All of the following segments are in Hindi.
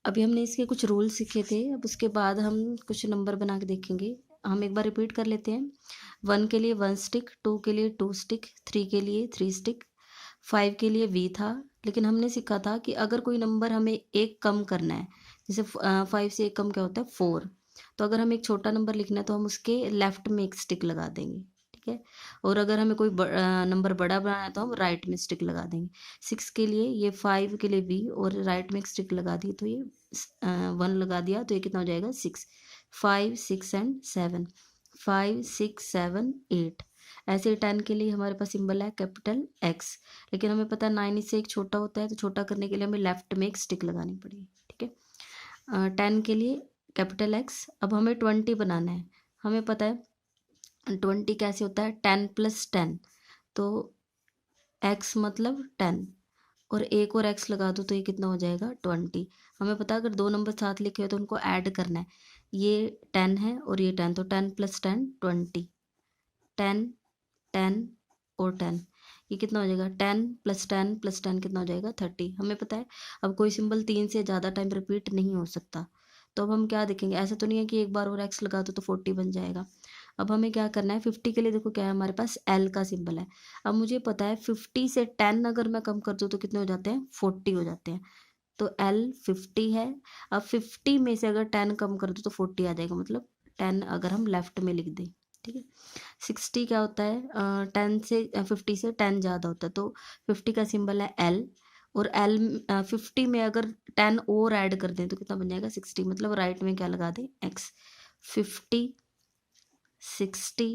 अभी हमने इसके कुछ रूल सीखे थे, अब उसके बाद हम कुछ नंबर बना के देखेंगे। हम एक बार रिपीट कर लेते हैं। 1 के लिए 1 स्टिक, 2 के लिए 2 स्टिक, 3 के लिए 3 स्टिक, 5 के लिए वी था। लेकिन हमने सीखा था कि अगर कोई नंबर हमें एक कम करना है, जैसे 5 से एक कम क्या होता है 4, तो अगर हमें एक छोटा नंबर लिखना है तो हम उसके लेफ्ट में एक स्टिक लगा देंगे, ठीक है। और अगर हमें कोई नंबर बड़ा बनाना है तो हम राइट में स्टिक लगा देंगे। 6 के लिए ये 5 के लिए वी और राइट में एक स्टिक लगा दी, तो ये 1 लगा दिया, तो ये कितना हो जाएगा 6। 5 6 एंड 7, 5 6 7 8। ऐसे 10 के लिए हमारे पास सिंबल है कैपिटल एक्स। लेकिन हमें पता है 9 इससे एक छोटा होता है, तो छोटा करने के लिए हमें लेफ्ट में एक स्टिक लगानी पड़ेगी, ठीक है। 10 के लिए कैपिटल एक्स। अब हमें 20 बनाना है। हमें पता है 20 कैसे होता है 10 प्लस 10, तो एक्स मतलब 10 और एक और एक्स लगा दो तो ये कितना हो जाएगा 20। हमें पता है अगर दो नंबर साथ लिखे हुए तो उनको ऐड करना है। ये 10 है और ये 10, तो 10 प्लस 10 20। 10 10 और 10, ये कितना हो जाएगा 10 प्लस 10 प्लस 10 कितना हो जाएगा 30। हमें पता है अब कोई सिंबल 3 से ज़्यादा टाइम रिपीट नहीं हो सकता, तो अब हम क्या देखेंगे, ऐसा तो नहीं है कि एक बार और एक्स लगा दो तो 40 बन जाएगा। अब हमें क्या करना है 50 के लिए, देखो क्या है हमारे पास एल का सिंबल है। अब मुझे पता है 50 से 10 अगर मैं कम कर दूँ तो कितने हो जाते हैं 40 हो जाते हैं, तो एल 50 है। अब 50 में से अगर 10 कम कर दो तो 40 आ जाएगा, मतलब 10 अगर हम लेफ्ट में लिख दें, ठीक है। 60 क्या होता है 10 से 50 से 10 ज़्यादा होता है, तो 50 का सिंबल है एल। और एल 50 में अगर 10 और ऐड कर दें तो कितना बन जाएगा 60, मतलब राइट में क्या लगा दें एक्स। 50 60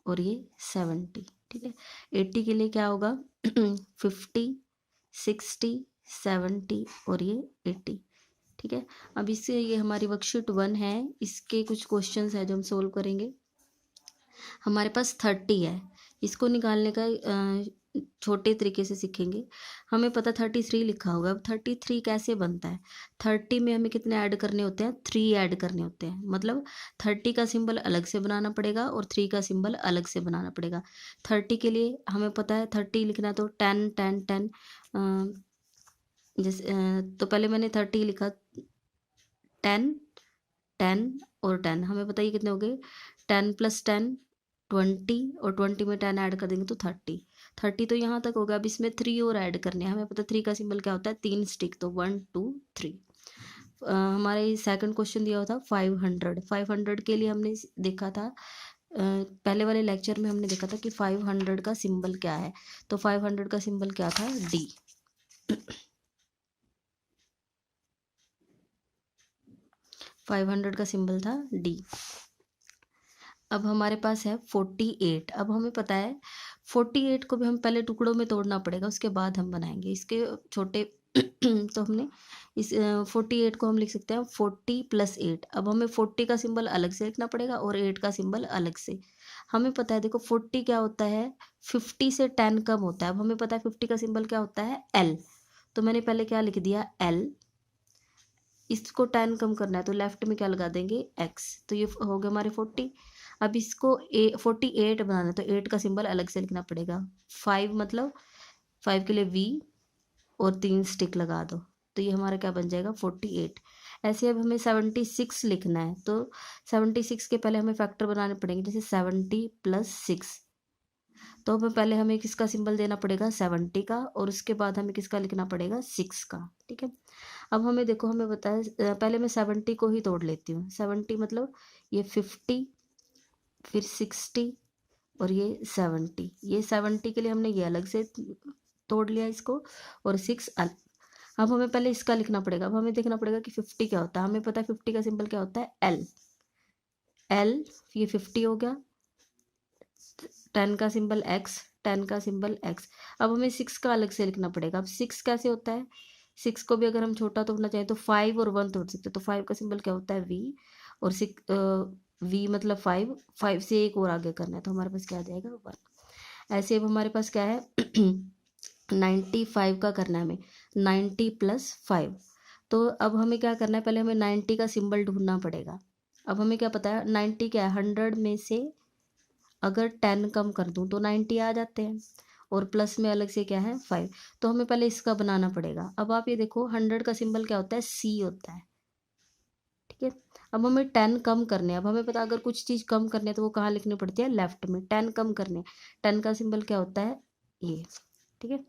और ये 70, ठीक है। 80 के लिए क्या होगा 50 60 70 और ये 80, ठीक है। अब इससे ये हमारी वर्कशीट 1 है, इसके कुछ क्वेश्चंस है जो हम सोल्व करेंगे। हमारे पास 30 है, इसको निकालने का छोटे तरीके से सीखेंगे। हमें पता 33 लिखा होगा, अब 33 कैसे बनता है। 30 में हमें कितने ऐड करने होते हैं 3 ऐड करने होते हैं, मतलब 30 का सिंबल अलग से बनाना पड़ेगा और 3 का सिंबल अलग से बनाना पड़ेगा। 30 के लिए हमें पता है 30 लिखना है तो 10 10 10, जैसे तो पहले मैंने 30 लिखा, 10 10 और 10, हमें पता है ये कितने हो गए 10 प्लस 10 20 और 20 में 10 ऐड कर देंगे तो 30। 30 तो यहाँ तक होगा, अब इसमें 3 और ऐड करने हैं। हमें पता है 3 का सिंबल क्या होता है 3 स्टिक, तो 1 2 3। हमारे सेकंड क्वेश्चन दिया हुआ था 500। 500 के लिए हमने देखा था पहले वाले लेक्चर में हमने देखा था कि 500 का सिंबल क्या है, तो 500 का सिंबल क्या था डी। 500 का सिंबल था डी। अब हमारे पास है 48। अब हमें पता है 48 को भी हम पहले टुकड़ों में तोड़ना पड़ेगा, उसके बाद हम बनाएंगे इसके छोटे तो हमने इस 48 को हम लिख सकते हैं 40 प्लस 8। अब हमें 40 का सिंबल अलग से लिखना पड़ेगा और 8 का सिंबल अलग से। हमें पता है देखो 40 क्या होता है 50 से 10 कम होता है। अब हमें पता है 50 का सिंबल क्या होता है एल, तो मैंने पहले क्या लिख दिया एल। इसको 10 कम करना है तो लेफ्ट में क्या लगा देंगे एक्स, तो ये हो गया हमारे 40। अब इसको 48 बनाना है तो 8 का सिंबल अलग से लिखना पड़ेगा। 5 मतलब 5 के लिए वी और 3 स्टिक लगा दो, तो ये हमारा क्या बन जाएगा 48। ऐसे अब हमें 76 लिखना है, तो 76 के पहले हमें फैक्टर बनाने पड़ेंगे, जैसे 70 प्लस 6, तो पहले हमें किसका सिंबल देना पड़ेगा 70 का और उसके बाद हमें किसका लिखना पड़ेगा 6 का, ठीक है। अब हमें देखो हमें बताया पहले मैं 70 को ही तोड़ लेती हूँ। 70 मतलब ये 50 फिर 60 और ये 70। ये 70 के लिए हमने ये अलग से तोड़ लिया इसको और 6 अलग। अब हमें पहले इसका लिखना पड़ेगा। अब हमें देखना पड़ेगा कि 50 क्या होता है। हमें पता है 50 का सिंबल क्या होता है एल। एल ये 50 हो गया, 10 का सिंबल एक्स, 10 का सिंबल एक्स। अब हमें 6 का अलग से लिखना पड़ेगा। अब 6 कैसे होता है, 6 को भी अगर हम छोटा तोड़ना चाहें तो 5 और 1 तोड़ सकते हैं। तो 5 का सिंबल क्या होता है वी और 6 वी मतलब 5, 5 से एक और आगे करना है तो हमारे पास क्या आ जाएगा 1। ऐसे अब हमारे पास क्या है 95 का करना है हमें, 90 प्लस 5। तो अब हमें क्या करना है, पहले हमें 90 का सिंबल ढूंढना पड़ेगा। अब हमें क्या पता है 90 क्या है 100 में से अगर 10 कम कर दूं तो 90 आ जाते हैं और प्लस में अलग से क्या है 5। तो हमें पहले इसका बनाना पड़ेगा। अब आप ये देखो 100 का सिंबल क्या होता है, C होता है, ठीक है। अब हमें 10 कम करने हैं। अब हमें पता अगर कुछ चीज़ कम करनी है तो वो कहाँ लिखनी पड़ती है, लेफ्ट में। 10 कम करने हैं, 10 का सिंबल क्या होता है, ये, ठीक है।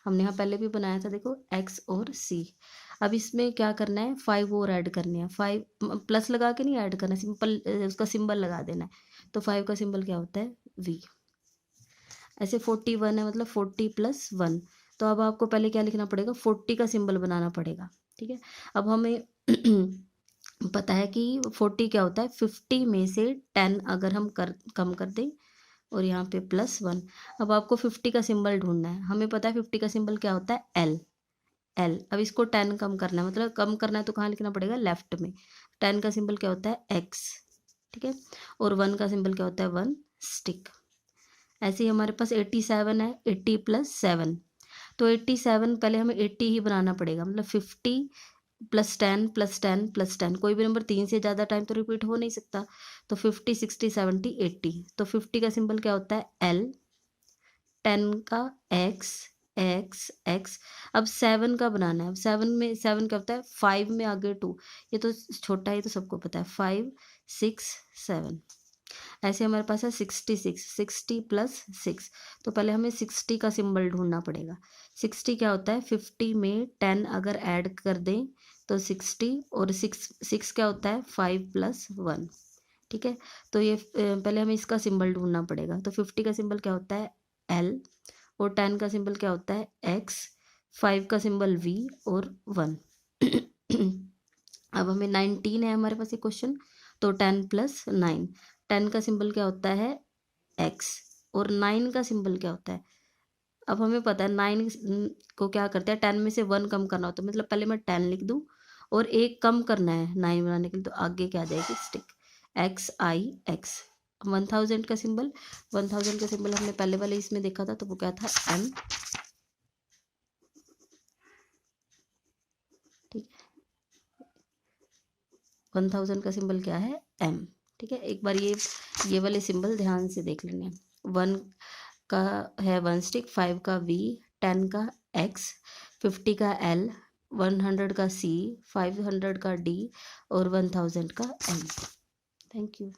हमने यहाँ पहले भी बनाया था, देखो X और C। अब इसमें क्या करना है, 5 और ऐड करने हैं। 5 प्लस लगा के नहीं ऐड करना, सिंपल उसका सिंबल लगा देना है। तो 5 का सिंबल क्या होता है, V। ऐसे 41 है, मतलब 40 + 1। तो अब आपको पहले क्या लिखना पड़ेगा, 40 का सिंबल बनाना पड़ेगा, ठीक है। अब हमें पता है कि 40 क्या होता है, 50 में से 10 अगर हम कम कर दें और यहाँ पे +1। अब आपको 50 का सिंबल ढूंढना है। हमें पता है 50 का सिंबल क्या होता है, L। अब इसको 10 कम करना है, मतलब कम करना है तो कहाँ लिखना पड़ेगा, लेफ्ट में। 10 का सिंबल क्या होता है, X, ठीक है। और 1 का सिंबल क्या होता है, 1 स्टिक। ऐसे ही हमारे पास 87 है, 80 + 7। तो 87 पहले हमें 80 ही बनाना पड़ेगा, मतलब 50 + 10 + 10 + 10। कोई भी नंबर 3 से ज़्यादा टाइम तो रिपीट हो नहीं सकता। तो 50 60 70 80। तो 50 का सिंबल क्या होता है, L। 10 का X, X, X। अब 7 का बनाना है। अब 7 में 7 क्या होता है, 5 में आगे 2। ये तो छोटा है, ये तो सबको पता है, 5 6 7। ऐसे हमारे पास है 66, 60 + 6। तो पहले हमें 60 का सिंबल ढूंढना पड़ेगा। 60 क्या होता है, 50 में 10 अगर ऐड कर दें तो 60, और 6 क्या होता है, 5 + 1, ठीक है। तो ये पहले हमें इसका सिंबल ढूंढना पड़ेगा। तो 50 का सिंबल क्या होता है, L। और 10 का सिंबल क्या होता है, X। 5 का सिंबल V और 1। अब हमें 19 है हमारे पास ये क्वेश्चन। तो 10 + 9। 10 का सिंबल क्या होता है, X। और 9 का सिंबल क्या होता है, अब हमें पता है 9 को क्या करते हैं, 10 में से 1 कम करना होता है। मतलब पहले मैं 10 लिख दूँ और एक कम करना है 9 बनाने के लिए, तो आगे क्या आ जाएगी, स्टिक, XIX। 1000 का सिंबल, 1000 का सिंबल हमने पहले वाले इसमें देखा था, तो वो क्या था, M, ठीक है। 1000 का सिंबल क्या है, M, ठीक है। एक बार ये वाले सिंबल ध्यान से देख लेने। 1 का है 1 स्टिक, 5 का V, 10 का X, 50 का L, 100 का C, 500 का D और 1000 का M। Thank you.